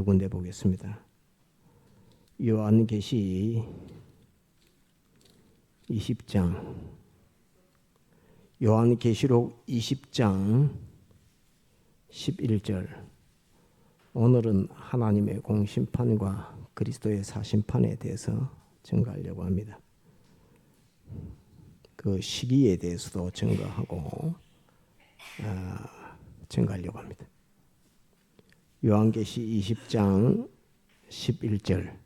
군데 보겠습니다. 요한계시 20장, 요한계시록 20장 11절. 오늘은 하나님의 공심판과 그리스도의 사심판에 대해서 증거하려고 합니다. 그 시기에 대해서도 증거하고 증거하려고 합니다. 요한계시 20장 11절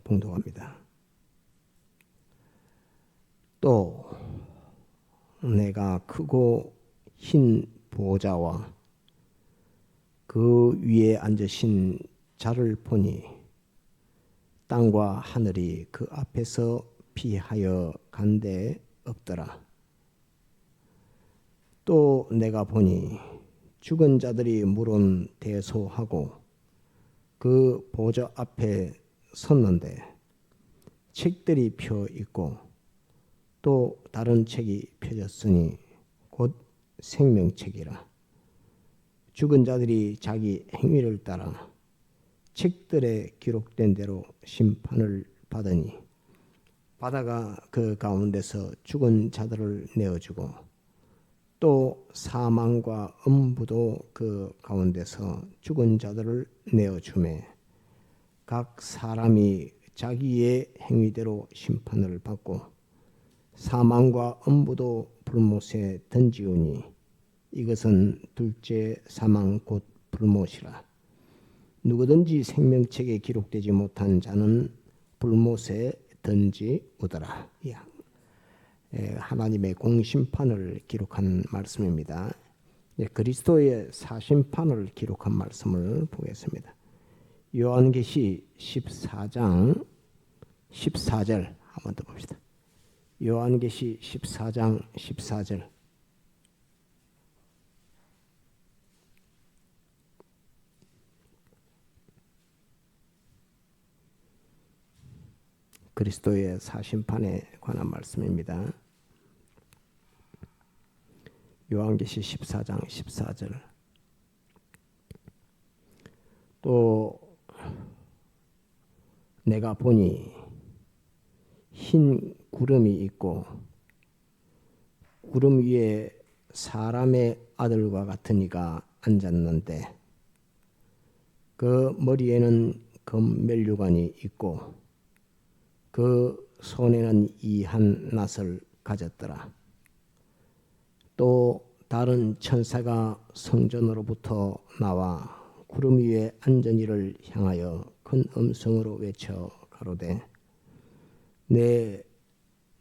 봉독합니다. 또 내가 크고 흰 보좌와 그 위에 앉으신 자를 보니 땅과 하늘이 그 앞에서 피하여 간데 없더라. 또 내가 보니 죽은 자들이 물은 대소하고 그 보좌 앞에 섰는데 책들이 펴 있고 또 다른 책이 펴졌으니 곧 생명책이라. 죽은 자들이 자기 행위를 따라 책들에 기록된 대로 심판을 받으니 바다가 그 가운데서 죽은 자들을 내어주고 또 사망과 음부도 그 가운데서 죽은 자들을 내어주매 각 사람이 자기의 행위대로 심판을 받고 사망과 음부도 불못에 던지우니 이것은 둘째 사망 곧 불못이라. 누구든지 생명책에 기록되지 못한 자는 불못에 던지우더라. 하나님의 공심판을 기록한 말씀입니다. 그리스도의 사심판을 기록한 말씀을 보겠습니다. 요한계시 14장 14절 한번 더 봅시다. 요한계시 14장 14절. 그리스도의 사심판에 관한 말씀입니다. 요한계시 14장 14절. 또 내가 보니 흰 구름이 있고 구름 위에 사람의 아들과 같은 이가 앉았는데 그 머리에는 금면류관이 있고 그 손에는 이한 낫을 가졌더라. 또 다른 천사가 성전으로부터 나와 구름 위에 앉은 이를 향하여 큰 음성으로 외쳐 가로되 내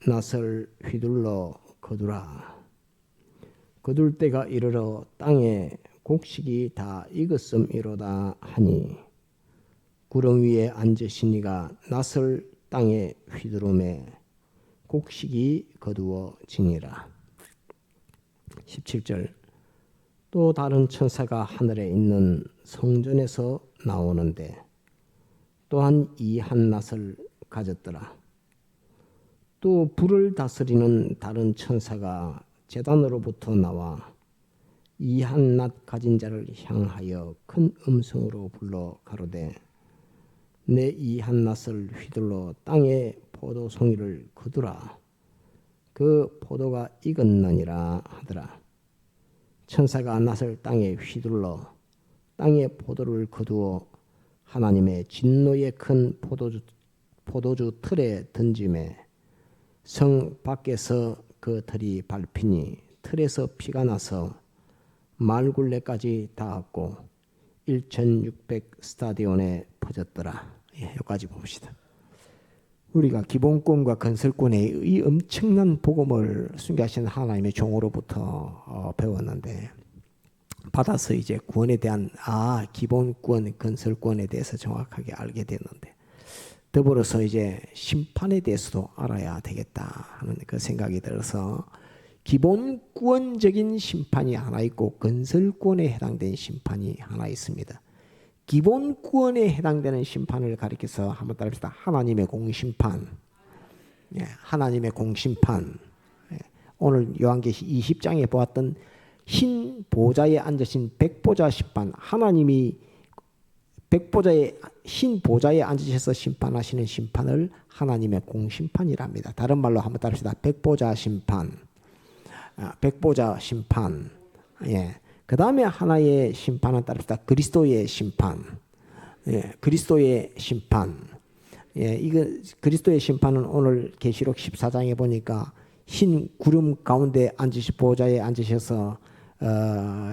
낫을 휘둘러 거두라. 거둘 때가 이르러 땅에 곡식이 다 익었음이로다 하니 구름 위에 앉으신 이가 낫을 땅에 휘두르매 곡식이 거두어지니라. 17절. 또 다른 천사가 하늘에 있는 성전에서 나오는데 또한 이 한 낫을 가졌더라. 또 불을 다스리는 다른 천사가 제단으로부터 나와 이 한 낫 가진 자를 향하여 큰 음성으로 불러 가로되 내 이 한 낫을 휘둘러 땅에 포도송이를 거두라. 그 포도가 익었느니라 하더라. 천사가 낫을 땅에 휘둘러 땅에 포도를 거두어 하나님의 진노의 큰 포도주 틀에 던짐에 성 밖에서 그 틀이 밟히니 틀에서 피가 나서 말굴레까지 닿았고 1600 스타디온에 퍼졌더라. 여기까지 봅시다. 우리가 기본권과 건설권의 이 엄청난 복음을 순교하신 하나님의 종으로부터 배웠는데 받아서 이제 구원에 대한 기본권, 건설권에 대해서 정확하게 알게 됐는데 더불어서 이제 심판에 대해서도 알아야 되겠다 하는 그 생각이 들어서 기본권적인 심판이 하나 있고 건설권에 해당되는 심판이 하나 있습니다. 기본권에 해당되는 심판을 가리켜서 한번 따라합시다. 하나님의 공심판. 하나님의 공심판. 오늘 요한계시 20장에 보았던 흰 보좌에 앉으신 백보자 심판, 하나님이 백보자의 흰 보좌에 앉으셔서 심판하시는 심판을 하나님의 공심판이랍니다. 다른 말로 한번 따릅시다. 백보자 심판, 백보자 심판. 예. 그 다음에 하나의 심판은 따릅시다. 그리스도의 심판. 예. 그리스도의 심판. 예. 이거 그리스도의 심판은 오늘 계시록 14장에 보니까 흰 구름 가운데 앉으시 보좌에 앉으셔서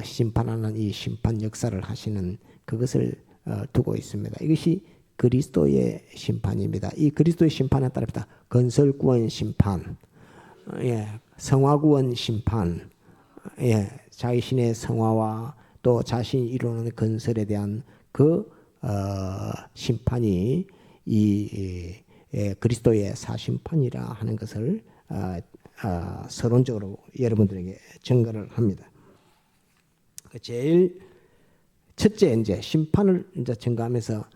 심판하는 이 심판 역사를 하시는 그것을 두고 있습니다. 이것이 그리스도의 심판입니다. 이 그리스도의 심판에 따릅니다. 건설구원 심판, 예, 성화구원 심판, 예, 자신의 성화와 또 자신이 이루는 건설에 대한 그 심판이 이 그리스도의 사심판이라 하는 것을 서론적으로 여러분들에게 증거를 합니다. 제일 첫째 이제 심판을 이제 증거하면서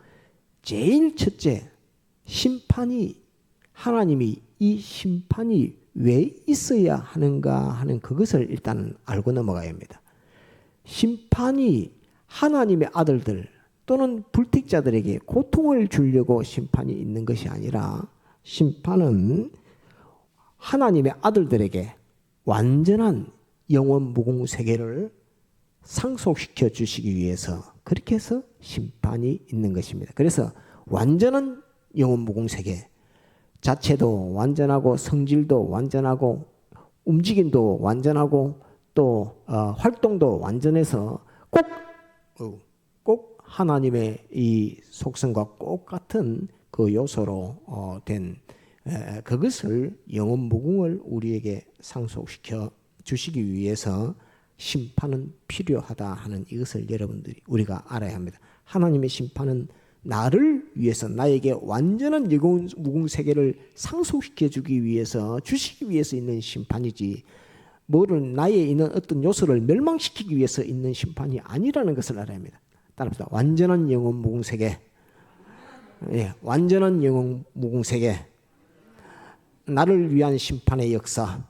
제일 첫째 심판이 하나님이 이 심판이 왜 있어야 하는가 하는 그것을 일단 알고 넘어가야 합니다. 심판이 하나님의 아들들 또는 불택자들에게 고통을 주려고 심판이 있는 것이 아니라 심판은 하나님의 아들들에게 완전한 영원 무궁 세계를 상속시켜 주시기 위해서 그렇게 해서 심판이 있는 것입니다. 그래서 완전한 영원 무궁 세계 자체도 완전하고 성질도 완전하고 움직임도 완전하고 또 활동도 완전해서 꼭 하나님의 이 속성과 꼭 같은 그 요소로 된 그것을 영원 무궁을 우리에게 상속시켜 주시기 위해서 심판은 필요하다 하는 이것을 여러분들이 우리가 알아야 합니다. 하나님의 심판은 나를 위해서 나에게 완전한 영원 무궁 세계를 상속시켜 주기 위해서 주시기 위해서 있는 심판이지 뭐를 나에 있는 어떤 요소를 멸망시키기 위해서 있는 심판이 아니라는 것을 알아야 합니다. 따라합시다. 완전한 영원 무궁 세계, 예, 완전한 영원 무궁 세계, 나를 위한 심판의 역사,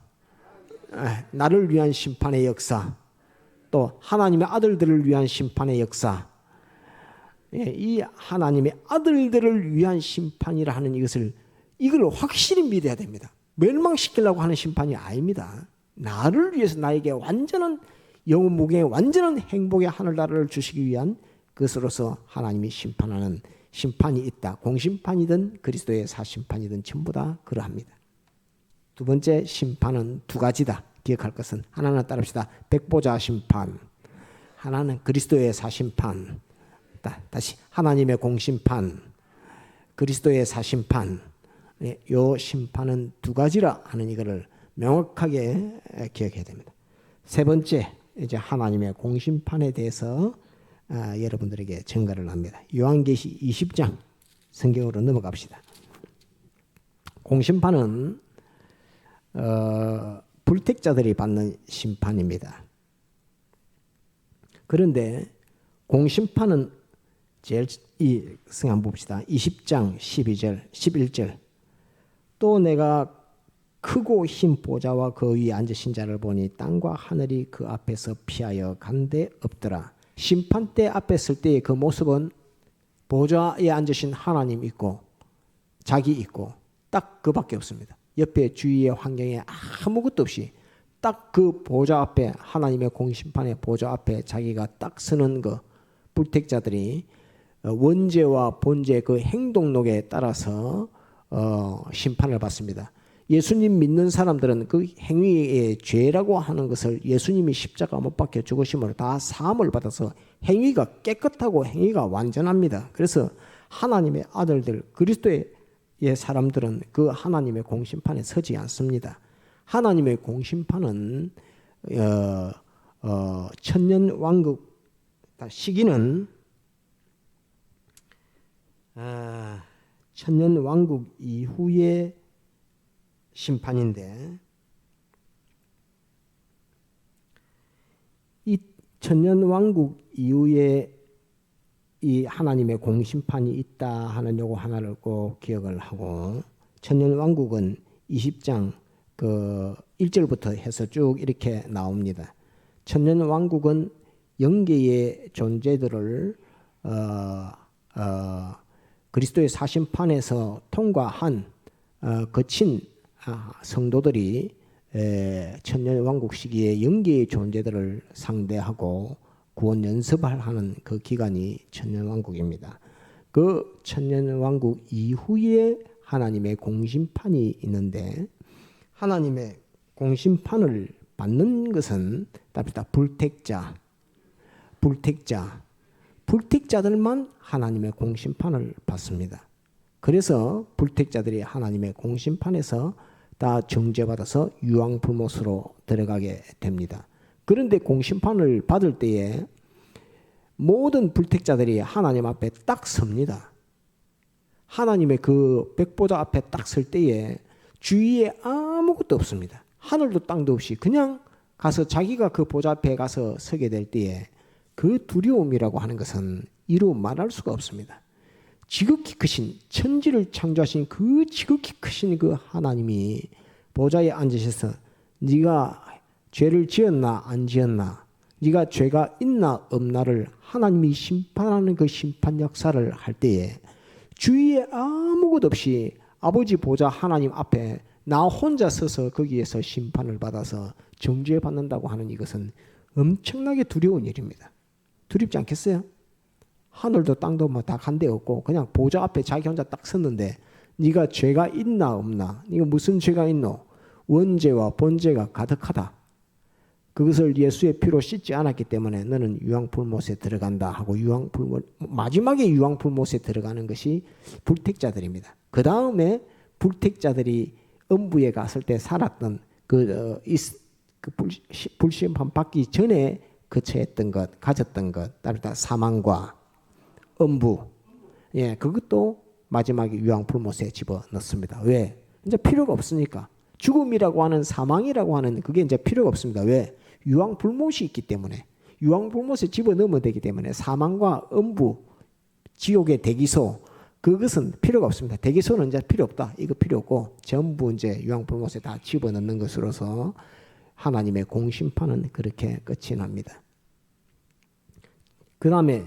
나를 위한 심판의 역사, 또 하나님의 아들들을 위한 심판의 역사, 이 하나님의 아들들을 위한 심판이라 하는 이걸 확실히 믿어야 됩니다. 멸망시키려고 하는 심판이 아닙니다. 나를 위해서 나에게 완전한 영원 무궁의 완전한 행복의 하늘나라를 주시기 위한 것으로서 하나님이 심판하는 심판이 있다. 공심판이든 그리스도의 사심판이든 전부 다 그러합니다. 두 번째 심판은 두 가지다. 기억할 것은 하나는 따릅시다. 백보자 심판, 하나는 그리스도의 사심판. 다시 하나님의 공심판, 그리스도의 사심판. 요 심판은 두 가지라 하는 이거를 명확하게 기억해야 됩니다. 세 번째 이제 하나님의 공심판에 대해서 여러분들에게 증거를 합니다. 요한계시 20장 성경으로 넘어갑시다. 공심판은 불택자들이 받는 심판입니다. 그런데 공심판은 제일 이 성경 봅시다. 20장 12절 11절 또 내가 크고 흰 보좌와 그 위에 앉으신 자를 보니 땅과 하늘이 그 앞에서 피하여 간데 없더라. 심판대 앞에 설 때의 그 모습은 보좌에 앉으신 하나님 있고 자기 있고 딱 그밖에 없습니다. 옆에 주위의 환경에 아무것도 없이 딱 그 보좌 앞에 하나님의 공심판의 보좌 앞에 자기가 딱 서는 그 불택자들이 원죄와 본죄 그 행동록에 따라서 심판을 받습니다. 예수님 믿는 사람들은 그 행위의 죄라고 하는 것을 예수님이 십자가 못 박혀 죽으심으로 다 사함을 받아서 행위가 깨끗하고 행위가 완전합니다. 그래서 하나님의 아들들 그리스도의 사람들은 그 하나님의 공심판에 서지 않습니다. 하나님의 공심판은 천년 왕국 시기는 천년 왕국 이후의 심판인데 이 천년 왕국 이후에 이 하나님의 공심판이 있다 하는 요거 하나를 꼭 기억을 하고 천년 왕국은 20장 그 1절부터 해서 쭉 이렇게 나옵니다. 천년 왕국은 영계의 존재들을 그리스도의 사심판에서 통과한 거친 성도들이 천년 왕국 시기에 영계의 존재들을 상대하고 구원 연습을 하는 그 기간이 천년 왕국입니다. 그 천년 왕국 이후에 하나님의 공심판이 있는데, 하나님의 공심판을 받는 것은 답니다. 불택자들만 하나님의 공심판을 받습니다. 그래서 불택자들이 하나님의 공심판에서 다 정죄받아서 유황불못으로 들어가게 됩니다. 그런데 공심판을 받을 때에 모든 불택자들이 하나님 앞에 딱 섭니다. 하나님의 그 백보자 앞에 딱 설 때에 주위에 아무것도 없습니다. 하늘도 땅도 없이 그냥 가서 자기가 그 보좌 앞에 가서 서게 될 때에 그 두려움이라고 하는 것은 이루 말할 수가 없습니다. 지극히 크신, 천지를 창조하신 그 지극히 크신 그 하나님이 보좌에 앉으셔서 네가 죄를 지었나 안 지었나, 네가 죄가 있나 없나를 하나님이 심판하는 그 심판 역사를 할 때에 주위에 아무것도 없이 아버지 보좌 하나님 앞에 나 혼자 서서 거기에서 심판을 받아서 정죄받는다고 하는 이것은 엄청나게 두려운 일입니다. 두렵지 않겠어요? 하늘도 땅도 뭐 다 간 데 없고 그냥 보좌 앞에 자기 혼자 딱 섰는데 네가 죄가 있나 없나, 네가 무슨 죄가 있노? 원죄와 본죄가 가득하다. 그것을 예수의 피로 씻지 않았기 때문에 너는 유황불못에 들어간다 하고 마지막에 유황불못에 들어가는 것이 불택자들입니다. 그 다음에 불택자들이 음부에 갔을 때 살았던 불심판 받기 전에 거처했던 것, 가졌던 것, 따르다 사망과 음부, 그것도 마지막에 유황불못에 집어넣습니다. 왜? 이제 필요가 없으니까. 죽음이라고 하는, 사망이라고 하는 그게 이제 필요가 없습니다. 왜? 유황불못이 있기 때문에, 유황불못에 집어넣으면 되기 때문에 사망과 음부, 지옥의 대기소, 그것은 필요가 없습니다. 대기소는 이제 필요 없다. 이거 필요 없고 전부 이제 유황불못에 다 집어넣는 것으로서 하나님의 공심판은 그렇게 끝이 납니다. 그 다음에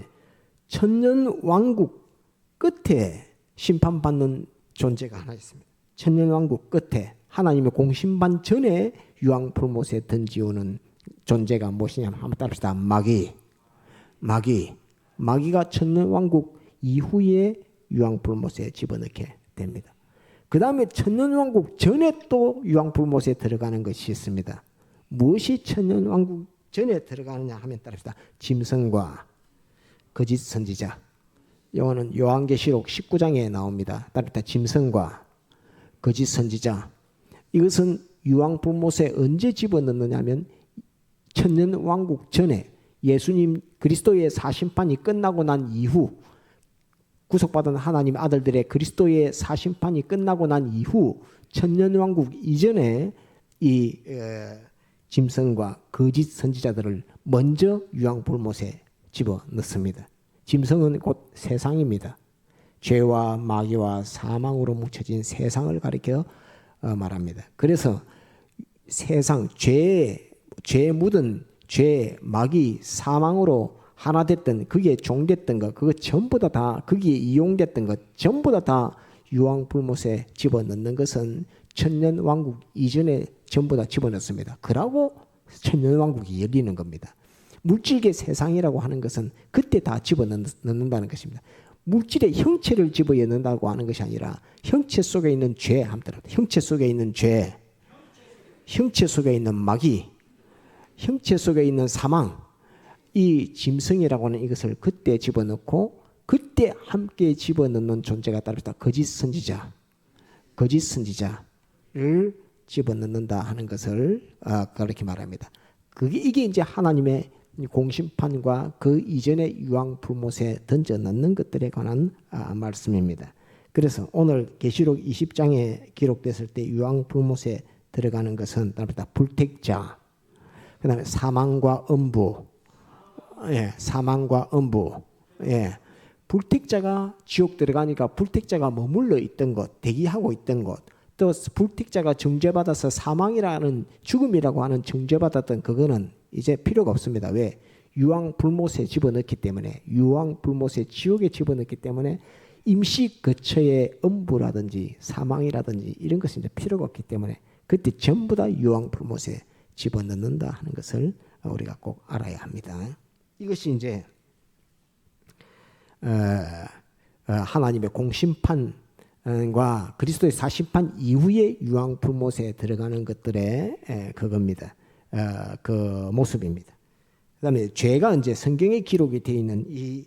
천년 왕국 끝에 심판받는 존재가 하나 있습니다. 천년 왕국 끝에 하나님의 공심판 전에 유황불못에 던지오는 존재가 무엇이냐면 한번 따릅시다. 마귀가 천년 왕국 이후에 유황불못에 집어넣게 됩니다. 그 다음에 천년왕국 전에 또 유황불못에 들어가는 것이 있습니다. 무엇이 천년왕국 전에 들어가느냐 하면 따릅시다. 짐승과 거짓 선지자. 이거는 요한계시록 19장에 나옵니다. 따릅니다. 짐승과 거짓 선지자. 이것은 유황불못에 언제 집어넣느냐 하면 천년왕국 전에 예수님 그리스도의 사심판이 끝나고 난 이후, 구속받은 하나님 아들들의 그리스도의 사심판이 끝나고 난 이후 천년왕국 이전에 이 짐승과 거짓 선지자들을 먼저 유황불못에 집어넣습니다. 짐승은 곧 세상입니다. 죄와 마귀와 사망으로 뭉쳐진 세상을 가리켜 말합니다. 그래서 세상, 죄에 묻은 죄, 마귀, 사망으로 하나 됐던, 그게 종됐던 것, 그거 전부 다 거기에 이용됐던 것, 전부 다 유황불못에 집어넣는 것은 천년왕국 이전에 전부 다 집어넣습니다. 그러고 천년왕국이 열리는 겁니다. 물질계 세상이라고 하는 것은 그때 다 집어넣는다는 것입니다. 물질의 형체를 집어넣는다고 하는 것이 아니라 형체 속에 있는 죄, 형체 속에 있는 죄, 형체 속에 있는 마귀, 형체 속에 있는 사망, 이 짐승이라고 하는 이것을 그때 집어넣고 그때 함께 집어넣는 존재가 따르다 거짓 선지자를 집어넣는다 하는 것을 그렇게 말합니다. 이게 이제 하나님의 공심판과 그 이전의 유황불못에 던져 넣는 것들에 관한 말씀입니다. 그래서 오늘 계시록 20장에 기록됐을 때 유황불못에 들어가는 것은 따르다 불택자, 그 다음에 사망과 음부, 사망과 음부, 불택자가 지옥 들어가니까 불택자가 머물러 있던 것, 대기하고 있던 것, 또 불택자가 정죄받아서 사망이라는 죽음이라고 하는 정죄받았던 그거는 이제 필요가 없습니다. 왜? 유황불못에 집어넣기 때문에, 유황불못에 지옥에 집어넣기 때문에 임시 거처의 음부라든지 사망이라든지 이런 것이 이제 필요가 없기 때문에 그때 전부 다 유황불못에 집어넣는다 하는 것을 우리가 꼭 알아야 합니다. 이것이 이제 하나님의 공심판과 그리스도의 사심판 이후에 유황불못에 들어가는 것들의 그겁니다. 그 모습입니다. 그다음에 죄가 이제 성경에 기록이 되어 있는 이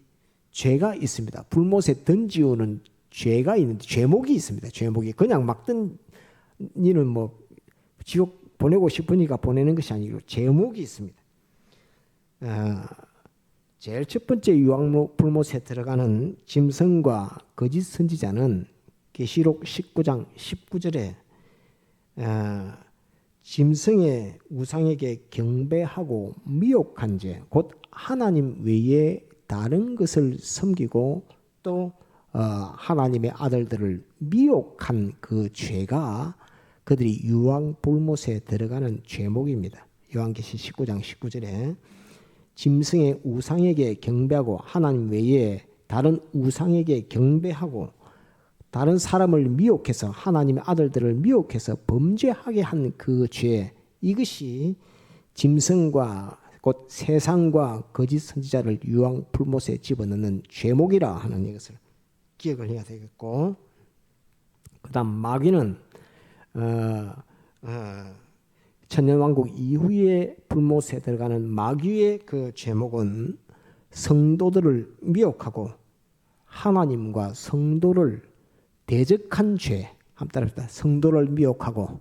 죄가 있습니다. 불못에 던지우는 죄가 있는데 죄목이 있습니다. 죄목이 그냥 막 던지는 뭐 지옥 보내고 싶으니까 보내는 것이 아니고 죄목이 있습니다. 제일 첫 번째 유황불못에 들어가는 짐승과 거짓 선지자는 계시록 19장 19절에 짐승의 우상에게 경배하고 미혹한 죄, 곧 하나님 외에 다른 것을 섬기고 또 하나님의 아들들을 미혹한 그 죄가 그들이 유황불못에 들어가는 죄목입니다. 요한계시 19장 19절에 짐승의 우상에게 경배하고 하나님 외에 다른 우상에게 경배하고 다른 사람을 미혹해서 하나님의 아들들을 미혹해서 범죄하게 한 그 죄, 이것이 짐승과 곧 세상과 거짓 선지자를 유황불못에 집어넣는 죄목이라 하는 이것을 기억을 해야 되겠고, 그 다음 마귀는 천년왕국 이후에 불못에 들어가는 마귀의 그 죄목은 성도들을 미혹하고 하나님과 성도를 대적한 죄, 한번 따라합시다. 성도를 미혹하고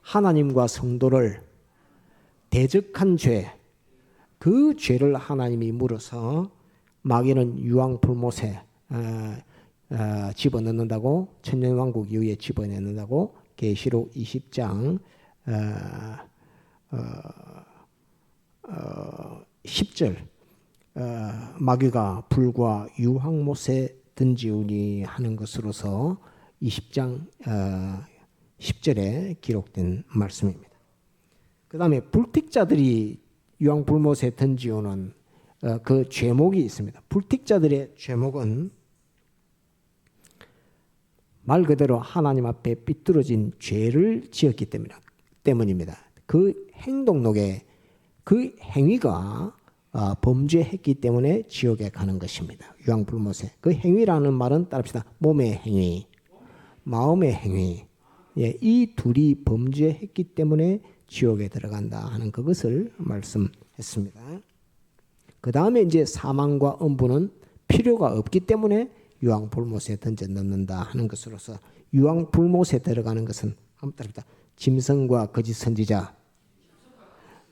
하나님과 성도를 대적한 죄, 그 죄를 하나님이 물어서 마귀는 유황불못에 집어넣는다고, 천년왕국 이후에 집어넣는다고 계시록 20장 10절 마귀가 불과 유황못에 던지우니 하는 것으로서 20장 10절에 기록된 말씀입니다. 그 다음에 불택자들이 유황불못에 던지우는 그 죄목이 있습니다. 불택자들의 죄목은 말 그대로 하나님 앞에 삐뚤어진 죄를 지었기 때문입니다. 그 행동록에 그 행위가 범죄했기 때문에 지옥에 가는 것입니다. 유황불못에. 그 행위라는 말은 따릅시다. 몸의 행위, 마음의 행위. 예, 이 둘이 범죄했기 때문에 지옥에 들어간다 하는 그것을 말씀했습니다. 그 다음에 이제 사망과 음부는 필요가 없기 때문에 유황불못에 던져 넣는다 하는 것으로서 유황불못에 들어가는 것은 한번 따릅니다. 짐승과 거짓 선지자,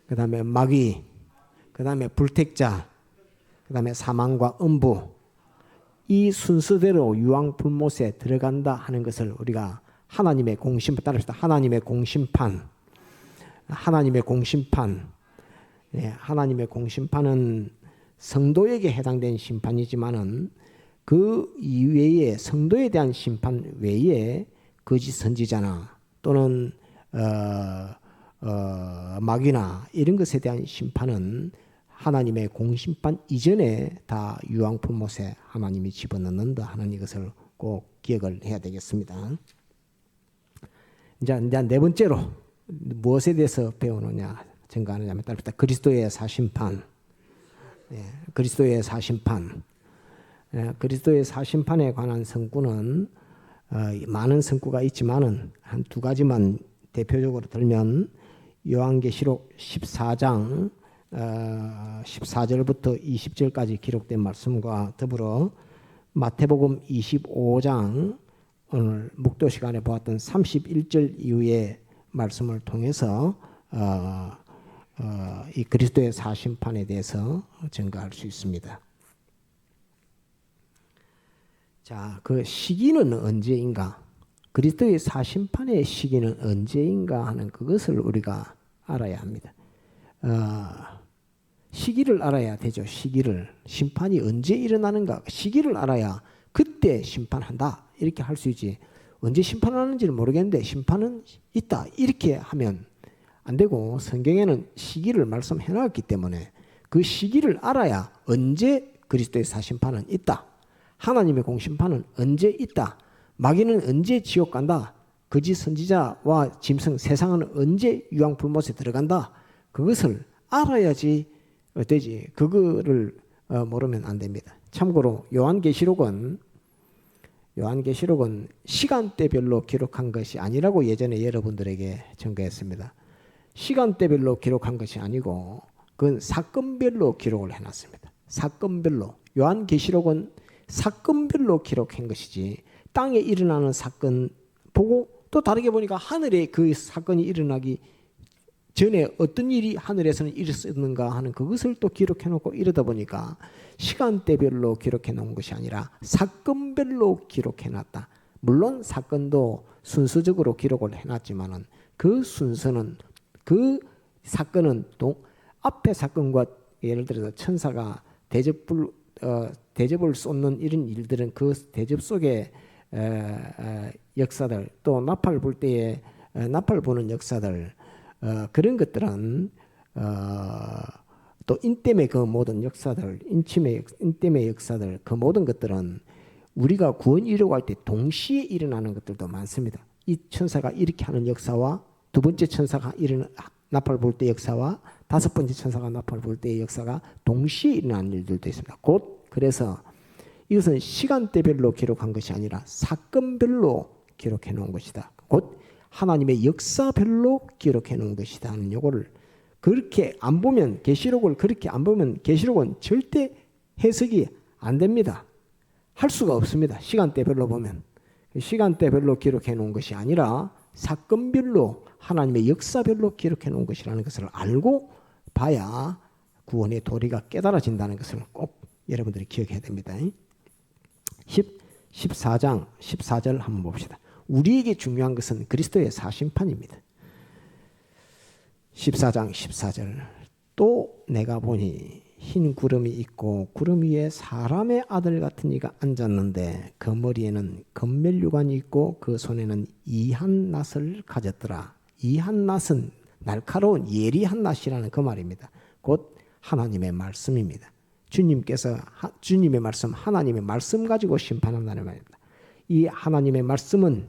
그 다음에 마귀, 그 다음에 불택자, 그 다음에 사망과 음부, 이 순서대로 유황불못에 들어간다 하는 것을 우리가 하나님의 공심판, 따릅시다. 하나님의 공심판, 하나님의 공심판. 네, 하나님의 공심판은 성도에게 해당된 심판이지만은 그 이외에 성도에 대한 심판 외에 거짓 선지자나 또는 마귀나 이런 것에 대한 심판은 하나님의 공심판 이전에 다 유황불못에 하나님이 집어넣는다 하는 이것을 꼭 기억을 해야 되겠습니다. 이제 네 번째로 무엇에 대해서 배우느냐 증거하느냐면 따릅니다. 그리스도의 사심판. 예, 그리스도의 사심판. 예, 그리스도의 사심판에 관한 성구는 많은 성구가 있지만은 한 두 가지만 대표적으로 들면 요한계시록 14장 14절부터 20절까지 기록된 말씀과 더불어 마태복음 25장 오늘 묵도 시간에 보았던 31절 이후의 말씀을 통해서 이 그리스도의 사심판에 대해서 증거할 수 있습니다. 자, 그 시기는 언제인가? 그리스도의 사심판의 시기는 언제인가 하는 그것을 우리가 알아야 합니다. 시기를 알아야 되죠. 시기를. 심판이 언제 일어나는가? 시기를 알아야 그때 심판한다. 이렇게 할 수 있지. 언제 심판하는지를 모르겠는데 심판은 있다. 이렇게 하면 안 되고 성경에는 시기를 말씀해 놨기 때문에 그 시기를 알아야 언제 그리스도의 사심판은 있다. 하나님의 공심판은 언제 있다. 마귀는 언제 지옥 간다. 거짓 선지자와 짐승 세상은 언제 유황불못에 들어간다. 그것을 알아야지 되지. 그거를 모르면 안 됩니다. 참고로 요한계시록은 시간대별로 기록한 것이 아니라고 예전에 여러분들에게 전가했습니다. 시간대별로 기록한 것이 아니고 그건 사건별로 기록을 해놨습니다. 사건별로. 요한계시록은 사건별로 기록한 것이지 땅에 일어나는 사건 보고 또 다르게 보니까 하늘에 그 사건이 일어나기 전에 어떤 일이 하늘에서는 일었는가 하는 그것을 또 기록해 놓고 이러다 보니까 시간대별로 기록해 놓은 것이 아니라 사건별로 기록해 놨다. 물론 사건도 순서적으로 기록을 해놨지만은 그 순서는 그 사건은 또 앞에 사건과 예를 들어서 천사가 대접을 쏟는 이런 일들은 그 대접 속에 역사들 또 나팔 불 때에 나팔 부는 역사들 그런 것들은 또 인땜의 그 모든 역사들 인땜의 역사들 그 모든 것들은 우리가 구원 이루고 할 때 동시에 일어나는 것들도 많습니다. 이 천사가 이렇게 하는 역사와 두 번째 천사가 나팔 불 때 역사와 다섯 번째 천사가 나팔 불 때의 역사가 동시에 일어나는 일들도 있습니다. 곧 그래서 이것은 시간대별로 기록한 것이 아니라 사건별로 기록해 놓은 것이다. 곧 하나님의 역사별로 기록해 놓은 것이다 하는 요거를 그렇게 안 보면 계시록을 그렇게 안 보면 계시록은 절대 해석이 안 됩니다. 할 수가 없습니다. 시간대별로 보면. 시간대별로 기록해 놓은 것이 아니라 사건별로 하나님의 역사별로 기록해 놓은 것이라는 것을 알고 봐야 구원의 도리가 깨달아진다는 것을 꼭 여러분들이 기억해야 됩니다. 14장 14절 한번 봅시다. 우리에게 중요한 것은 그리스도의 사심판입니다. 14장 14절 또 내가 보니 흰 구름이 있고 구름 위에 사람의 아들 같은 이가 앉았는데 그 머리에는 금멜유관이 있고 그 손에는 이한 낫을 가졌더라. 이한 낫은 날카로운 예리한 낫이라는 그 말입니다. 곧 하나님의 말씀입니다. 주님의 말씀, 하나님의 말씀 가지고 심판한다는 말입니다. 이 하나님의 말씀은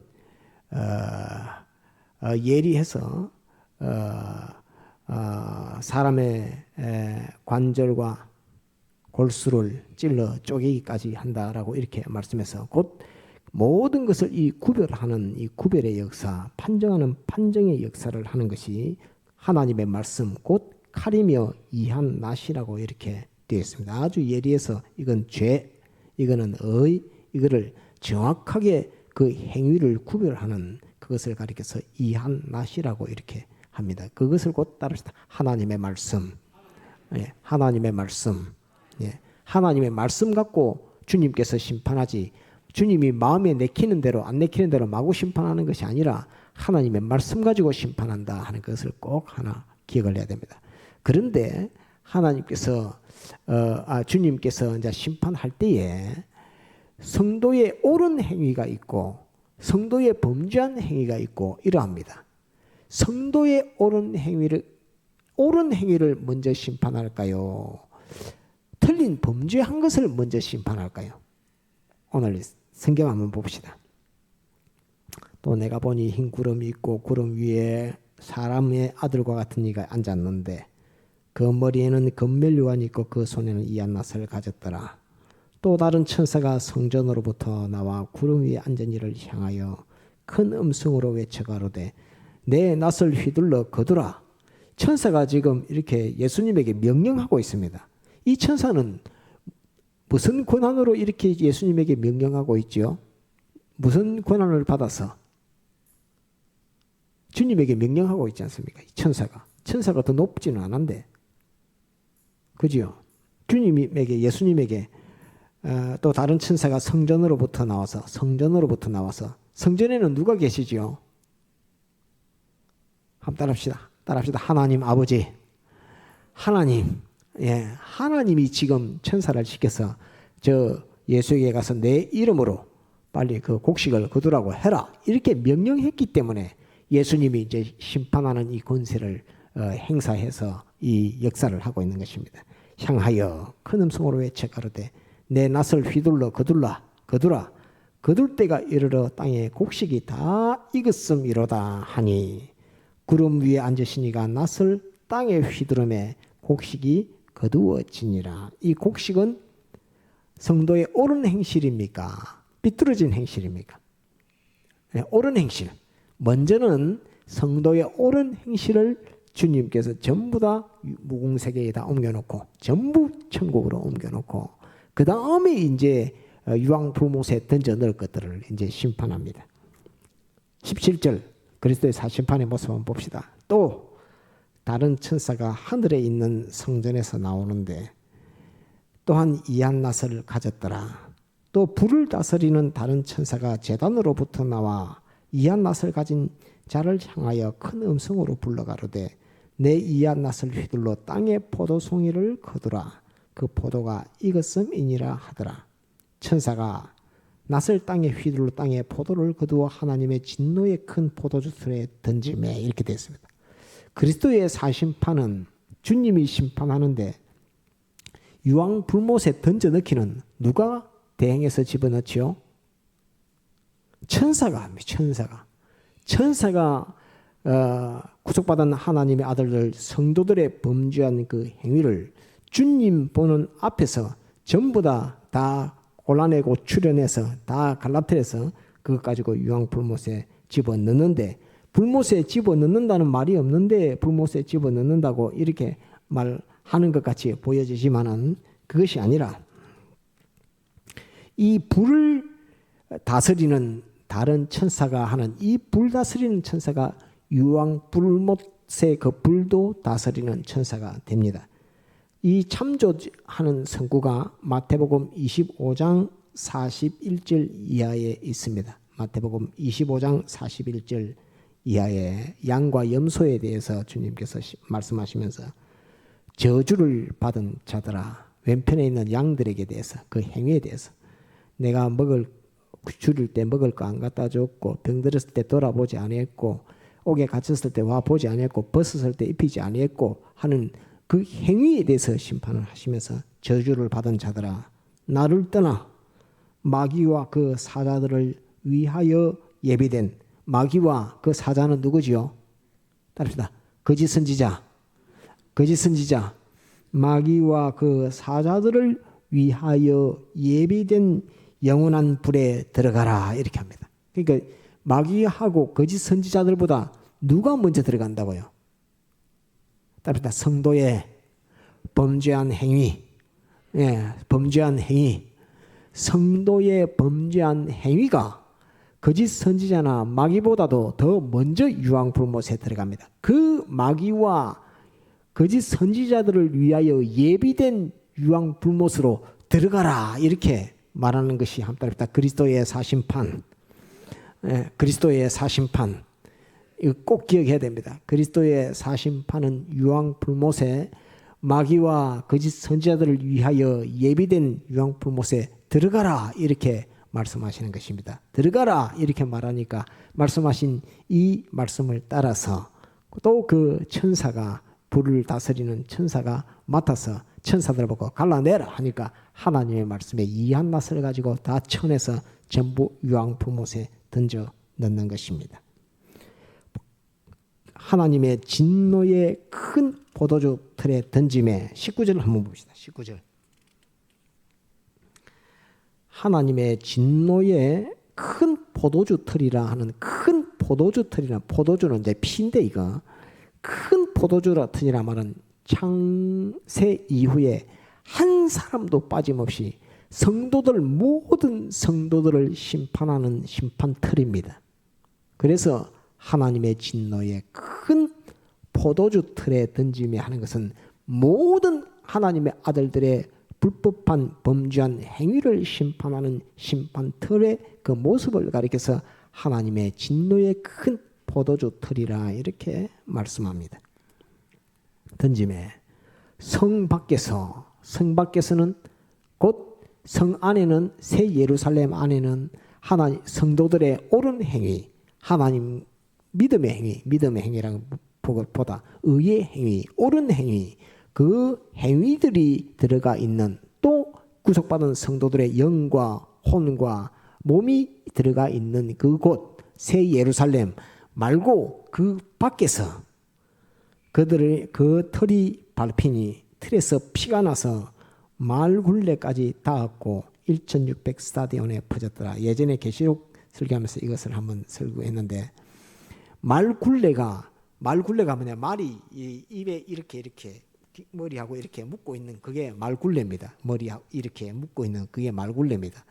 예리해서 사람의 관절과 골수를 찔러 쪼개기까지 한다라고 이렇게 말씀해서 곧 모든 것을 이 구별하는 이 구별의 역사, 판정하는 판정의 역사를 하는 것이 하나님의 말씀, 곧 칼이며 이한 낫이라고 이렇게 되어 있습니다. 아주 예리해서 이건 죄, 이거는 의, 이거를 정확하게 그 행위를 구별하는 그것을 가리켜서 이한 낫이라고 이렇게 합니다. 그것을 곧 따릅시다. 하나님의 말씀, 예, 하나님의 말씀, 예, 하나님의 말씀 갖고 주님께서 심판하지 주님이 마음에 내키는 대로 안 내키는 대로 마구 심판하는 것이 아니라 하나님의 말씀 가지고 심판한다 하는 것을 꼭 하나 기억을 해야 됩니다. 그런데 하나님께서 주님께서 이제 심판할 때에 성도의 옳은 행위가 있고 성도의 범죄한 행위가 있고 이러합니다. 성도의 옳은 행위를 먼저 심판할까요? 틀린 범죄한 것을 먼저 심판할까요? 오늘 성경 한번 봅시다. 또 내가 보니 흰 구름이 있고 구름 위에 사람의 아들과 같은 이가 앉았는데 그 머리에는 금멜유관이 있고 그 손에는 이한 낫을 가졌더라. 또 다른 천사가 성전으로부터 나와 구름 위에 앉은 이를 향하여 큰 음성으로 외쳐가로되 내 낫을 휘둘러 거두라. 천사가 지금 이렇게 예수님에게 명령하고 있습니다. 이 천사는 무슨 권한으로 이렇게 예수님에게 명령하고 있죠? 무슨 권한을 받아서 주님에게 명령하고 있지 않습니까? 이 천사가 더 높지는 않은데, 그죠? 주님에게 예수님에게 또 다른 천사가 성전으로부터 나와서 성전에는 누가 계시지요? 한번 따라합시다. 하나님 아버지, 하나님, 예, 하나님이 지금 천사를 시켜서 저 예수에게 가서 내 이름으로 빨리 그 곡식을 거두라고 해라 이렇게 명령했기 때문에 예수님이 이제 심판하는 이 권세를 행사해서 이 역사를 하고 있는 것입니다. 향하여 큰 음성으로 외쳐 가로되 내 낫을 휘둘러 거둘라 거두라 거둘 때가 이르러 땅에 곡식이 다 익었음이로다 하니 구름 위에 앉으시니가 낫을 땅에 휘두르매 곡식이 거두어지니라. 이 곡식은 성도의 옳은 행실입니까? 삐뚤어진 행실입니까? 네, 옳은 행실. 먼저는 성도의 옳은 행실을 주님께서 전부 다 무궁세계에다 옮겨놓고 전부 천국으로 옮겨놓고 그 다음에 이제 유황불못에 던져 넣을 것들을 이제 심판합니다. 17절 그리스도의 사심판의 모습 한번 봅시다. 또 다른 천사가 하늘에 있는 성전에서 나오는데 또한 이한 낫을 가졌더라. 또 불을 다스리는 다른 천사가 제단으로부터 나와 이한 낫을 가진 자를 향하여 큰 음성으로 불러가로되 내 이한 낫을 휘둘러 땅에 포도송이를 거두라. 그 포도가 익었음이니라 하더라. 천사가 낫을 땅에 휘둘러 땅에 포도를 거두어 하나님의 진노의 큰 포도주틀에 던지매 이렇게 됐습니다. 그리스도의 사심판은 주님이 심판하는데 유황 불못에 던져 넣기는 누가 대행해서 집어넣지요? 천사가 합니다. 천사가 구속받은 하나님의 아들들 성도들의 범죄한 그 행위를 주님 보는 앞에서 전부 다 골라내고 추려내서 다 갈라뜨려서 그것 가지고 유황 불못에 집어넣는데 불못에 집어넣는다는 말이 없는데 불못에 집어넣는다고 이렇게 말하는 것 같이 보여지지만은 그것이 아니라 이 불을 다스리는 다른 천사가 하는 이 불 다스리는 천사가 유황 불못의 그 불도 다스리는 천사가 됩니다. 이 참조하는 성구가 마태복음 25장 41절 이하에 있습니다. 마태복음 25장 41절 이하에 양과 염소에 대해서 주님께서 말씀하시면서 저주를 받은 자들아 왼편에 있는 양들에게 대해서 그 행위에 대해서 내가 줄일 때 먹을 거 안 갖다 줬고 병들었을 때 돌아보지 아니했고 옥에 갇혔을 때 와 보지 아니했고 벗었을 때 입히지 아니했고 하는 그 행위에 대해서 심판을 하시면서 저주를 받은 자들아 나를 떠나 마귀와 그 사자들을 위하여 예비된 마귀와 그 사자는 누구지요? 따릅시다. 거짓 선지자 마귀와 그 사자들을 위하여 예비된 영원한 불에 들어가라 이렇게 합니다. 그러니까 마귀하고 거짓 선지자들보다 누가 먼저 들어간다고요? 따릅니다. 성도의 범죄한 행위, 성도의 범죄한 행위가 거짓 선지자나 마귀보다도 더 먼저 유황불못에 들어갑니다. 그 마귀와 거짓 선지자들을 위하여 예비된 유황불못으로 들어가라 이렇게 말하는 것이 함따릅니다. 그리스도의 사심판, 그리스도의 사심판 이거 꼭 기억해야 됩니다. 그리스도의 사심판은 유황불못에 마귀와 거짓 선지자들을 위하여 예비된 유황불못에 들어가라 이렇게 말씀하시는 것입니다. 들어가라 이렇게 말하니까 말씀하신 이 말씀을 따라서 또 그 천사가 불을 다스리는 천사가 맡아서 천사들 보고 갈라내라 하니까 하나님의 말씀에 이한 낫을 가지고 다 쳐내서 전부 유황불못에 던져 넣는 것입니다. 하나님의 진노의 큰 포도주 틀에 던짐에 19절을 한번 봅시다. 19절. 하나님의 진노의 큰 포도주 틀이라 하는 큰 포도주 틀이라 포도주는 이제 피인데 이거 큰 포도주 틀이라 말은 창세 이후에 한 사람도 빠짐없이 성도들 모든 성도들을 심판하는 심판 틀입니다. 그래서 하나님의 진노의 큰 포도주 틀에 던짐에 하는 것은 모든 하나님의 아들들의 불법한 범죄한 행위를 심판하는 심판 틀의 그 모습을 가리켜서 하나님의 진노의 큰 포도주 틀이라 이렇게 말씀합니다. 던짐에 성 밖에서는 곧 성 안에는 새 예루살렘 안에는 하나님 성도들의 옳은 행위 하나님 믿음의 행위, 믿음의 행위라는 보다 의의 행위, 옳은 행위, 그 행위들이 들어가 있는, 또 구속받은 성도들의 영과 혼과 몸이 들어가 있는 그곳 새 예루살렘 말고 그 밖에서 그들의 그 털이 밟히니 틀에서 피가 나서 마을 굴레까지 닿았고 1600 스타디온에 퍼졌더라. 예전에 계시록 설교하면서 이것을 한번 설교했는데, 말 굴레가 뭐냐? 말이 입에 이렇게 머리하고 이렇게 묶고 있는 그게 말 굴레입니다. 머리하고 이렇게 묶고 있는 그게 말 굴레입니다.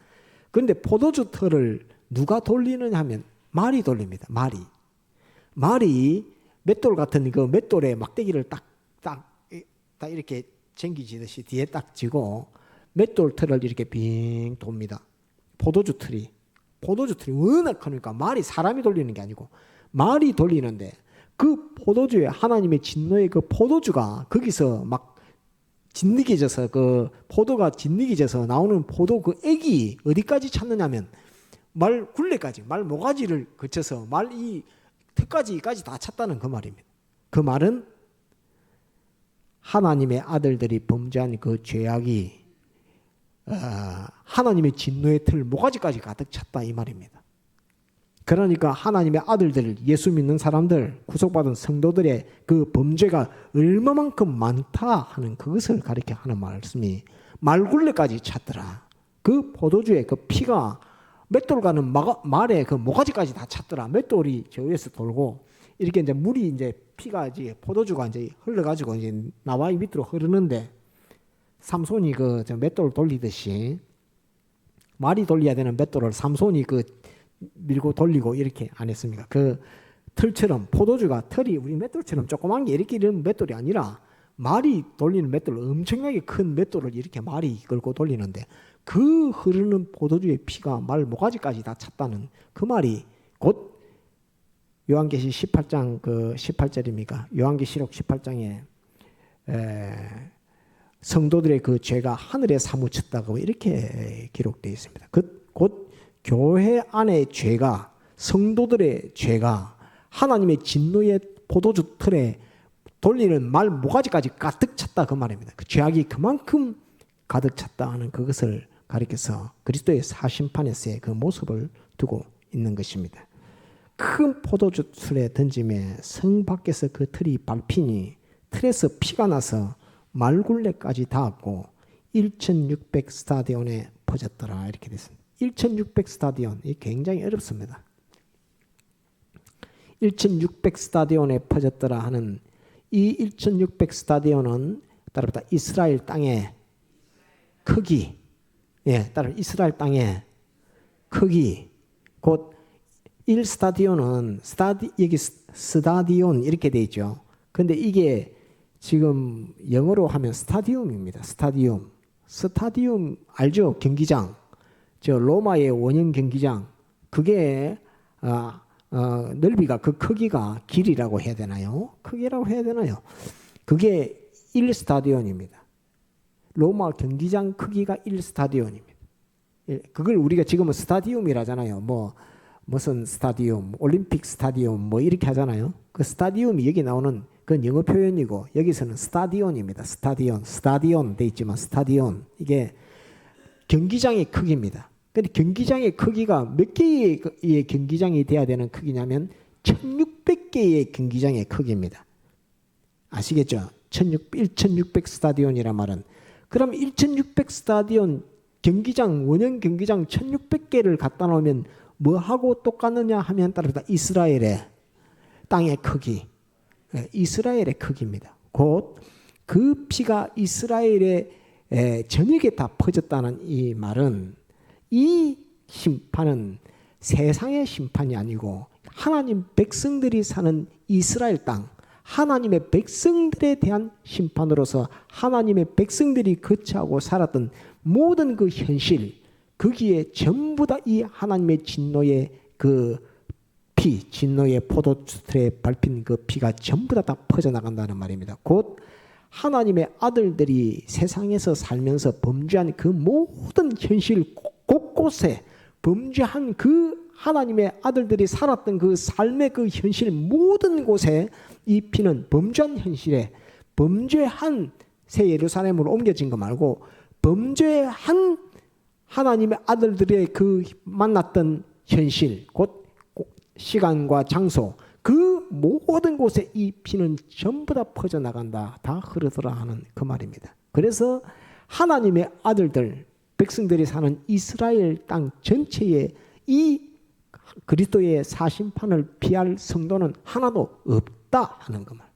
그런데 포도주 털을 누가 돌리느냐 하면 말이 돌립니다. 말이 맷돌 같은 그 맷돌에 막대기를 딱 이렇게 쟁기지듯이 뒤에 딱 쥐고 맷돌 털을 이렇게 빙 돕니다. 포도주 틀이 워낙 크니까 말이 사람이 돌리는 게 아니고 말이 돌리는데, 그 포도주에 하나님의 진노의 그 포도주가 거기서 막 진드기져서, 그 포도가 진드기져서 나오는 포도 그 액이 어디까지 찼느냐면 말 굴레까지, 말 모가지를 거쳐서 말 이 턱까지까지 다 찼다는 그 말입니다. 그 말은 하나님의 아들들이 범죄한 그 죄악이 하나님의 진노의 틀 모가지까지 가득 찼다 이 말입니다. 그러니까 하나님의 아들들, 예수 믿는 사람들, 구속받은 성도들의 그 범죄가 얼마만큼 많다 하는 그것을 가리켜 하는 말씀이 말굴레까지 찼더라. 그 포도주의 그 피가 맷돌 가는 말에 그 모가지까지 다 찼더라. 맷돌이 저 위에서 돌고 이렇게 이제 물이 이제 피가 이제 포도주가 이제 흘러가지고 이제 나와 밑으로 흐르는데, 삼손이 그 저 맷돌 돌리듯이 말이 돌려야 되는 맷돌을 삼손이 그 밀고 돌리고 이렇게 안 했습니까? 그 털처럼 포도주가 털이 우리 맷돌처럼 조그만 게 이렇게 이런 맷돌이 아니라 말이 돌리는 맷돌, 엄청나게 큰 맷돌을 이렇게 말이 끌고 돌리는데 그 흐르는 포도주의 피가 말 모가지까지 다 찼다는 그 말이 곧 요한계시 18장 그 18절입니까? 요한계시록 18장에 성도들의 그 죄가 하늘에 사무쳤다고 이렇게 기록되어 있습니다. 곧 교회 안의 죄가, 성도들의 죄가 하나님의 진노의 포도주 틀에 돌리는 말 모가지까지 가득 찼다 그 말입니다. 그 죄악이 그만큼 가득 찼다 하는 그것을 가리켜서 그리스도의 사심판에서의 그 모습을 두고 있는 것입니다. 큰 포도주 틀에 던짐에 성 밖에서 그 틀이 밟히니 틀에서 피가 나서 말굴레까지 닿았고 1600 스타디온에 퍼졌더라 이렇게 됐습니다. 1600 스타디온, 이 굉장히 어렵습니다. 1600 스타디온에 퍼졌더라 하는 이 1600 스타디온은 따라서 이스라엘 땅의 크기, 따라 이스라엘 땅의 크기, 곧 1스타디온은 여기 스타디온 이렇게 돼 있죠. 근데 이게 지금 영어로 하면 스타디움입니다. 스타디움 알죠? 경기장. 저 로마의 원형 경기장, 그게 넓이가 그 크기가 길이라고 해야 되나요? 크기라고 해야 되나요? 그게 1스타디온입니다. 로마 경기장 크기가 1스타디온입니다. 그걸 우리가 지금은 스타디움이라잖아요. 무슨 스타디움, 올림픽 스타디움 뭐 이렇게 하잖아요. 그 스타디움이 여기 나오는 그건 영어 표현이고 여기서는 스타디온입니다. 스타디온 돼 있지만 스타디온, 이게 경기장의 크기입니다. 근데 경기장의 크기가 몇 개의 경기장이 돼야 되는 크기냐면 1600개의 경기장의 크기입니다. 아시겠죠? 1600 스타디온이란 말은, 그럼 1600 스타디온 경기장, 원형 경기장 1600개를 갖다 놓으면 뭐하고 똑같느냐 하면 따라서 이스라엘의 땅의 크기, 이스라엘의 크기입니다. 곧 그 피가 이스라엘의 전역에 다 퍼졌다는 이 말은, 이 심판은 세상의 심판이 아니고 하나님 백성들이 사는 이스라엘 땅, 하나님의 백성들에 대한 심판으로서 하나님의 백성들이 거처하고 살았던 모든 그 현실, 거기에 전부 다 이 하나님의 진노의 그 피, 진노의 포도주틀에 밟힌 그 피가 전부 다 퍼져나간다는 말입니다. 곧 하나님의 아들들이 세상에서 살면서 범죄한 그 모든 현실 곳곳에 범죄한 그 하나님의 아들들이 살았던 그 삶의 그 현실 모든 곳에 이 피는 범죄한 현실에 범죄한 새 예루살렘으로 옮겨진 거 말고 범죄한 하나님의 아들들의 그 만났던 현실, 곧 시간과 장소, 그 모든 곳에 이 피는 전부 다 퍼져나간다, 다 흐르더라 하는 그 말입니다. 그래서 하나님의 아들들, 백성들이 사는 이스라엘 땅 전체에 이 그리스도의 사심판을 피할 성도는 하나도 없다 하는 그 말.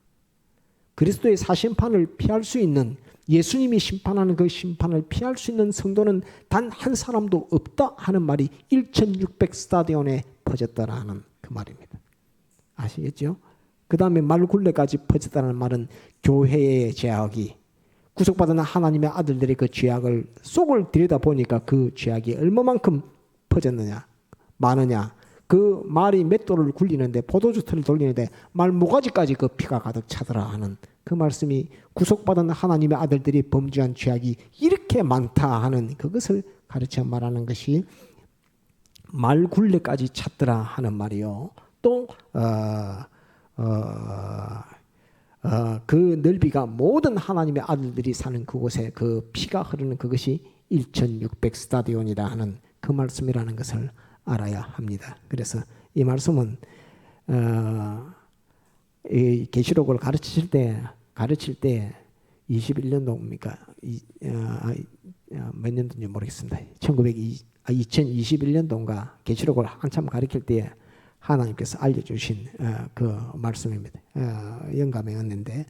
그리스도의 사심판을 피할 수 있는, 예수님이 심판하는 그 심판을 피할 수 있는 성도는 단 한 사람도 없다 하는 말이 1600 스타디온에 퍼졌더라 하는 그 말입니다. 아시겠죠? 그 다음에 말굴레까지 퍼졌다는 말은 교회의 죄악이, 구속받은 하나님의 아들들이 그 죄악을 속을 들여다보니까 그 죄악이 얼마만큼 퍼졌느냐, 많으냐. 그 말이 맷돌을 굴리는데, 포도주 틀을 돌리는데 말 모가지까지 그 피가 가득 차더라 하는 그 말씀이, 구속받은 하나님의 아들들이 범죄한 죄악이 이렇게 많다 하는 그것을 가르쳐 말하는 것이 말굴레까지 찼더라 하는 말이요. 또 그 넓이가 모든 하나님의 아들들이 사는 그곳에 그 피가 흐르는 그것이 1600 스타디온이다 하는 그 말씀이라는 것을 알아야 합니다. 그래서 이 말씀은 이 계시록을 가르칠 때 21년도입니까? 몇 년도인지 모르겠습니다. 2021년도인가 계시록을 한참 가르칠 때 하나님께서 알려주신 그 말씀입니다. 영감에 얻는데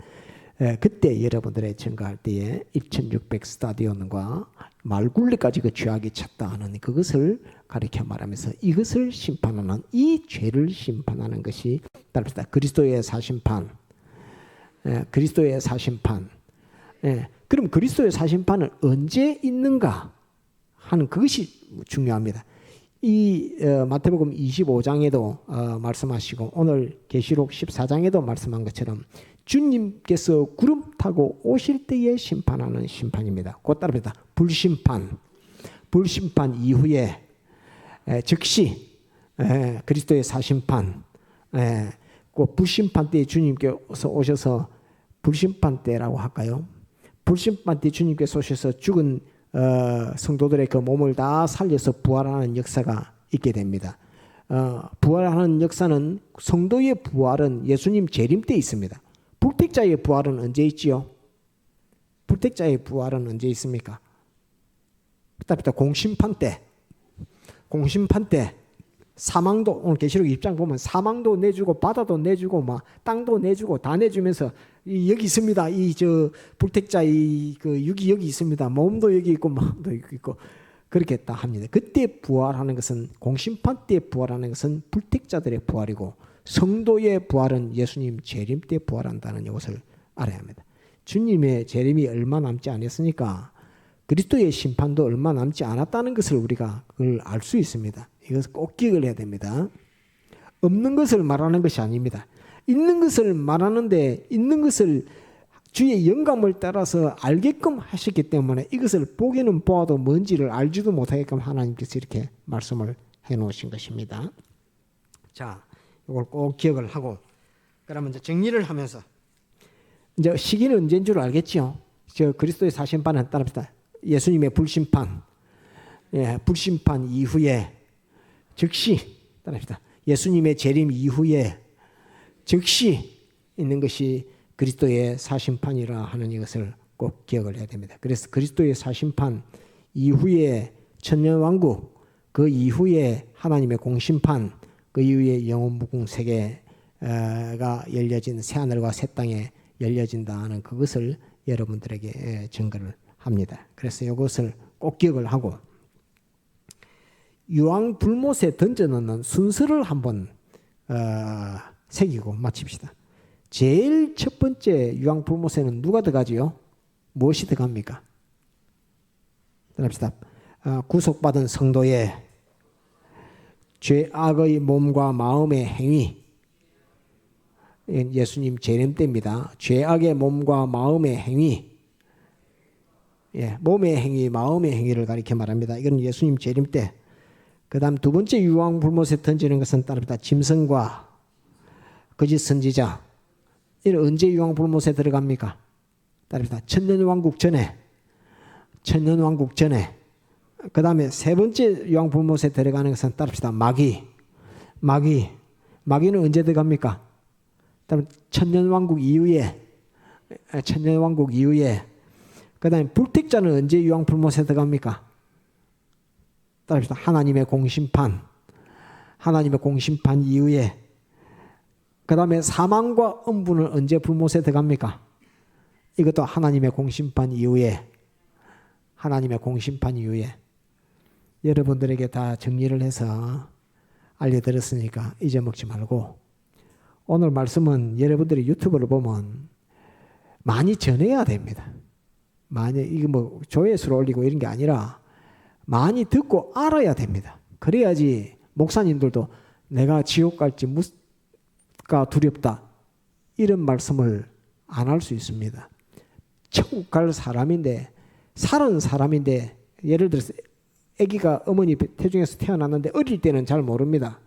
그때 여러분들의 증거할 때에 1600 스타디온과 말굴레까지 그 죄악이 찼다 하는 그것을 가르쳐 말하면서 이것을 심판하는, 이 죄를 심판하는 것이 따릅니다. 그리스도의 사심판. 그리스도의 사심판. 그럼 그리스도의 사심판은 언제 있는가 하는 그것이 중요합니다. 이 마태복음 25장에도 말씀하시고 오늘 계시록 14장에도 말씀한 것처럼 주님께서 구름 타고 오실 때에 심판하는 심판입니다. 곧 따릅니다. 불심판. 불심판 이후에 즉시 그리스도의 사심판, 그 불심판 때에 주님께서 오셔서, 불심판 때라고 할까요? 불심판 때 주님께서 오셔서 죽은 성도들의 그 몸을 다 살려서 부활하는 역사가 있게 됩니다. 부활하는 역사는, 성도의 부활은 예수님 재림 때 있습니다. 불택자의 부활은 언제 있지요? 불택자의 부활은 언제 있습니까? 그다음에 공심판 때. 공심판 때 사망도, 오늘 계시록 2장 보면 사망도 내주고 바다도 내주고 막 땅도 내주고 다 내주면서 여기 있습니다. 이 저 불택자 이 그 육이 여기 있습니다. 몸도 여기 있고 마음도 여기 있고 그렇게 다 합니다. 그때 부활하는 것은, 공심판 때 부활하는 것은 불택자들의 부활이고 성도의 부활은 예수님 재림 때 부활한다는 것을 알아야 합니다. 주님의 재림이 얼마 남지 않았으니까 그리스도의 심판도 얼마 남지 않았다는 것을 우리가 그걸 알 수 있습니다. 이것을 꼭 기억을 해야 됩니다. 없는 것을 말하는 것이 아닙니다. 있는 것을 말하는데, 있는 것을 주의 영감을 따라서 알게끔 하셨기 때문에 이것을 보기는 보아도 뭔지를 알지도 못하게끔 하나님께서 이렇게 말씀을 해놓으신 것입니다. 자, 이걸 꼭 기억을 하고, 그러면 이제 정리를 하면서, 이제 시기는 언제인 줄 알겠죠? 저 그리스도의 사심판은 따릅니다. 예수님의 불심판, 불심판 이후에 즉시 따릅니다. 예수님의 재림 이후에 즉시 있는 것이 그리스도의 사심판이라 하는 이것을 꼭 기억을 해야 됩니다. 그래서 그리스도의 사심판 이후에 천년왕국, 그 이후에 하나님의 공심판, 그 이후에 영원무궁 세계가 열려진 새하늘과 새 땅에 열려진다 하는 그것을 여러분들에게 증거를 합니다. 그래서 이것을 꼭 기억을 하고 유황 불못에 던져놓는 순서를 한번 새기고 마칩시다. 제일 첫 번째 유황 불못에는 누가 들어가지요? 무엇이 들어갑니까? 들어갑시다. 구속받은 성도의 죄악의 몸과 마음의 행위, 예수님 재림 때입니다. 죄악의 몸과 마음의 행위, 몸의 행위, 마음의 행위를 가리켜 말합니다. 이건 예수님 재림 때. 그 다음 두 번째 유황불못에 던지는 것은 따릅니다. 짐승과 거짓 선지자. 이는 언제 유황불못에 들어갑니까? 따릅니다. 천년왕국 전에. 천년왕국 전에. 그 다음에 세 번째 유황불못에 들어가는 것은 따릅니다. 마귀. 마귀는 언제 들어갑니까? 천년왕국 이후에. 천년왕국 이후에. 그 다음에 불택자는 언제 유황불못에 들어갑니까? 따릅니다. 하나님의 공심판. 하나님의 공심판 이후에. 그 다음에 사망과 음부는 언제 불못에 들어갑니까? 이것도 하나님의 공심판 이후에. 하나님의 공심판 이후에. 여러분들에게 다 정리를 해서 알려드렸으니까 잊어먹지 말고, 오늘 말씀은 여러분들이 유튜브를 보면 많이 전해야 됩니다. 많이, 이게 뭐 조회수를 올리고 이런 게 아니라 많이 듣고 알아야 됩니다. 그래야지 목사님들도 내가 지옥 갈지 가 두렵다 이런 말씀을 안 할 수 있습니다. 천국 갈 사람인데, 살은 사람인데, 예를 들어서 아기가 어머니 태중에서 태어났는데 어릴 때는 잘 모릅니다.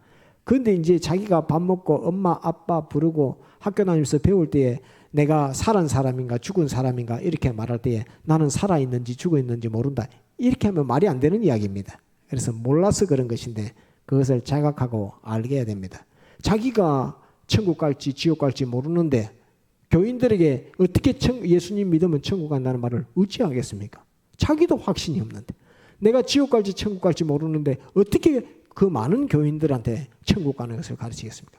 그런데 이제 자기가 밥 먹고 엄마 아빠 부르고 학교 다니면서 배울 때에 내가 살은 사람인가 죽은 사람인가 이렇게 말할 때에 나는 살아있는지 죽어있는지 모른다, 이렇게 하면 말이 안 되는 이야기입니다. 그래서 몰라서 그런 것인데 그것을 자각하고 알게 해야 됩니다. 자기가 천국 갈지 지옥 갈지 모르는데 교인들에게 어떻게 예수님 믿으면 천국 간다는 말을 어찌하겠습니까? 자기도 확신이 없는데, 내가 지옥 갈지 천국 갈지 모르는데 어떻게 그 많은 교인들한테 천국 가는 것을 가르치겠습니까?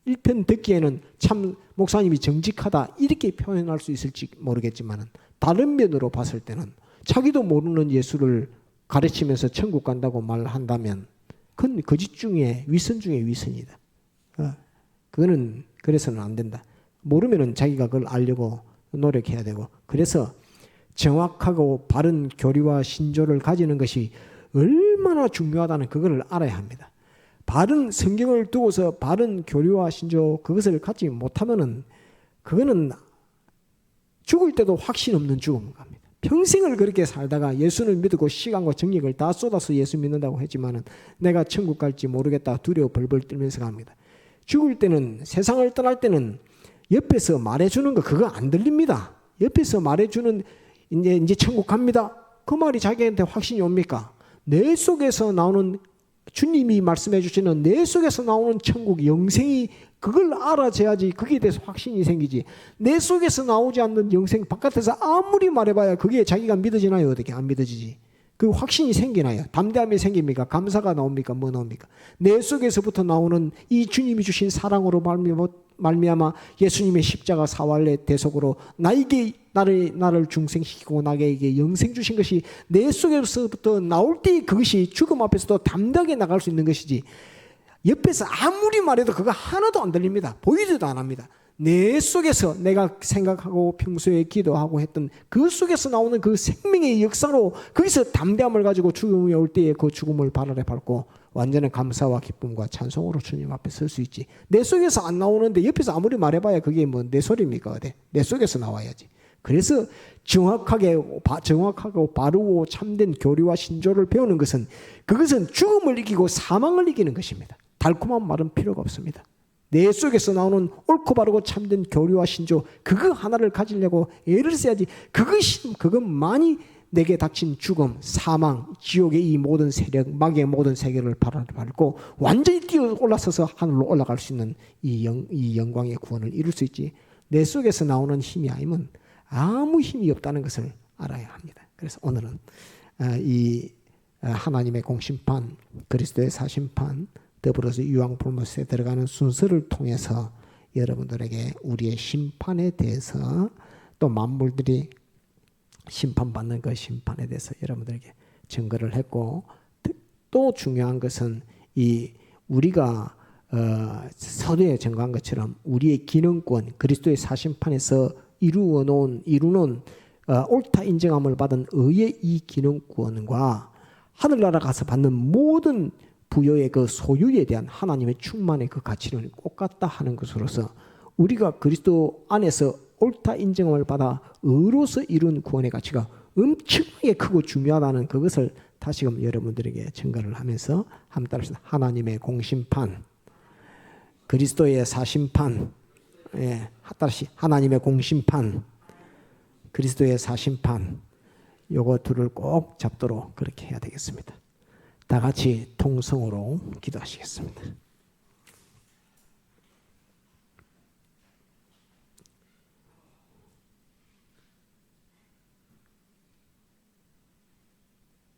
일편 듣기에는 참 목사님이 정직하다 이렇게 표현할 수 있을지 모르겠지만, 다른 면으로 봤을 때는 자기도 모르는 예수를 가르치면서 천국 간다고 말한다면 그건 거짓 중에 위선 중에 위선이다. 그거는 그래서는 안 된다. 모르면은 자기가 그걸 알려고 노력해야 되고, 그래서 정확하고 바른 교리와 신조를 가지는 것이 얼마나 중요하다는 그걸 알아야 합니다. 바른 성경을 두고서 바른 교리와 신조 그것을 갖지 못하면은 그거는 죽을 때도 확신 없는 죽음을 갑니다. 평생을 그렇게 살다가 예수를 믿고 시간과 정력을 다 쏟아서 예수 믿는다고 했지만은 내가 천국 갈지 모르겠다 두려워 벌벌 떨면서 갑니다. 죽을 때는, 세상을 떠날 때는 옆에서 말해주는 거 그거 안 들립니다. 옆에서 말해주는 이제 천국 갑니다, 그 말이 자기한테 확신이 옵니까? 내 속에서 나오는, 주님이 말씀해 주시는 내 속에서 나오는 천국 영생이, 그걸 알아줘야지 거기에 대해서 확신이 생기지. 내 속에서 나오지 않는 영생 바깥에서 아무리 말해봐야 그게 자기가 믿어지나요? 어떻게 안 믿어지지? 그 확신이 생기나요? 담대함이 생깁니까? 감사가 나옵니까? 뭐 나옵니까? 내 속에서부터 나오는 이 주님이 주신 사랑으로 말미암아 예수님의 십자가 사활의 대속으로 나를 중생시키고 나에게 영생 주신 것이 내 속에서부터 나올 때 그것이 죽음 앞에서도 담대하게 나갈 수 있는 것이지, 옆에서 아무리 말해도 그거 하나도 안 들립니다. 보이지도 안 합니다. 내 속에서 내가 생각하고 평소에 기도하고 했던 그 속에서 나오는 그 생명의 역사로 거기서 담대함을 가지고 죽음이 올 때에 그 죽음을 발 아래 밟고 완전한 감사와 기쁨과 찬송으로 주님 앞에 설 수 있지. 내 속에서 안 나오는데 옆에서 아무리 말해봐야 그게 뭐 내 소리입니까? 내 속에서 나와야지. 그래서 정확하고 바르고 참된 교리와 신조를 배우는 것은, 그것은 죽음을 이기고 사망을 이기는 것입니다. 달콤한 말은 필요가 없습니다. 내 속에서 나오는 옳고 바르고 참된 교리와 신조 그거 하나를 가지려고 애를 써야지. 그것만이 내게 닥친 죽음, 사망, 지옥의 이 모든 세력, 마귀의 모든 세계를 밟고 완전히 뛰어 올라서서 하늘로 올라갈 수 있는 이 영광의 구원을 이룰 수 있지. 내 속에서 나오는 힘이 아니면 아무 힘이 없다는 것을 알아야 합니다. 그래서 오늘은 이 하나님의 공심판, 그리스도의 사심판, 더불어서 유황불못에 들어가는 순서를 통해서 여러분들에게 우리의 심판에 대해서, 또 만물들이 심판받는 그 심판에 대해서 여러분들에게 증거를 했고, 또 중요한 것은 우리가 서두에 증거한 것처럼 우리의 기능권, 그리스도의 사심판에서 이루는 옳다 인정함을 받은 의의 이 기능권과 하늘나라 가서 받는 모든 부여의 그 소유에 대한 하나님의 충만의 그 가치는 똑같다 하는 것으로서, 우리가 그리스도 안에서 옳다 인정을 받아 의로서 이룬 구원의 가치가 엄청나게 크고 중요하다는 그것을 다시금 여러분들에게 증거를 하면서 한번 따라서 하나님의 공심판, 그리스도의 사심판, 예, 다시 하나님의 공심판, 그리스도의 사심판, 요거 둘을 꼭 잡도록 그렇게 해야 되겠습니다. 다 같이 통성으로 기도하시겠습니다.